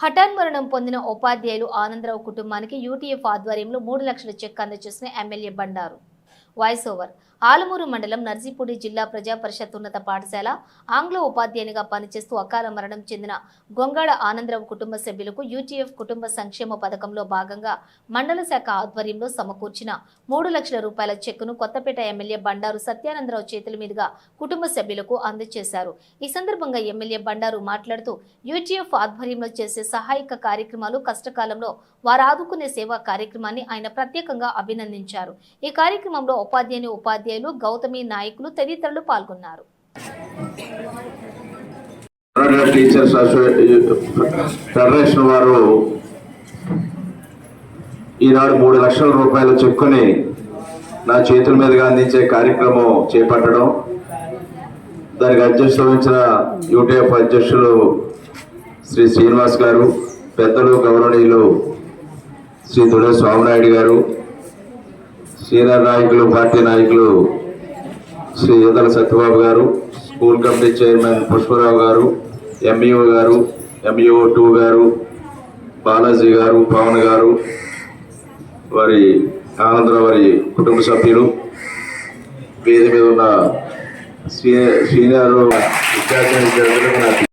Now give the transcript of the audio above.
హఠాన్మరణం పొందిన ఉపాధ్యాయులు ఆనందరావు కుటుంబానికి యూటీఎఫ్ ఆధ్వర్యంలో 3 లక్షల చెక్ అందజేసిన MLA Bandaru. Voice over. Alamuru మండలం నర్సీపూడి జిల్లా ప్రజా పరిషత్ ఉన్నత పాఠశాల ఆంగ్ల ఉపాధ్యాయునిగా పనిచేస్తూ అకాల మరణం చెందిన గొంగాళ ఆనందరావు కుటుంబ సభ్యులకు యూటీఎఫ్ కుటుంబ సంక్షేమ పథకంలో భాగంగా మండల శాఖ ఆధ్వర్యంలో సమకూర్చిన 3 లక్షల రూపాయల చెక్కును కొత్తపేట ఎమ్మెల్యే బండారు సత్యానందరావు చేతుల మీదుగా కుటుంబ సభ్యులకు అందజేశారు. ఈ సందర్భంగా ఎమ్మెల్యే బండారు మాట్లాడుతూ యూటీఎఫ్ ఆధ్వర్యంలో చేసే సహాయక కార్యక్రమాలు కష్టకాలంలో వారు ఆదుకునే సేవా కార్యక్రమాన్ని ఆయన ప్రత్యేకంగా అభినందించారు. ఈ కార్యక్రమంలో ఉపాధ్యాయులు గౌతమి నాయకులు తదితరులు పాల్గొన్నారు. టీచర్స్ ఫెడరేషన్ వారు ఈనాడు 3 లక్షల రూపాయల చెక్కుని నా చేతుల మీదుగా అందించే కార్యక్రమం చేపట్టడం, దానికి అధ్యక్షత వహించిన యూటీఎఫ్ అధ్యక్షులు శ్రీ శ్రీనివాస్ గారు, పెద్దలు గౌరవనీయులు శ్రీ తుడే స్వామినాయుడు గారు, సీనియర్ నాయకులు పార్టీ నాయకులు శ్రీ ఈదల సత్యబాబు గారు, స్కూల్ కమిటీ చైర్మన్ పుష్పరావు గారు, ఎంఈఓ గారు, ఎంఈఓ2 గారు, బాలాజీ గారు, పవన్ గారు, వారి ఆనందరావు వారి కుటుంబ సభ్యులు, వేది మీద ఉన్న సీనియర్ విద్యార్థులకు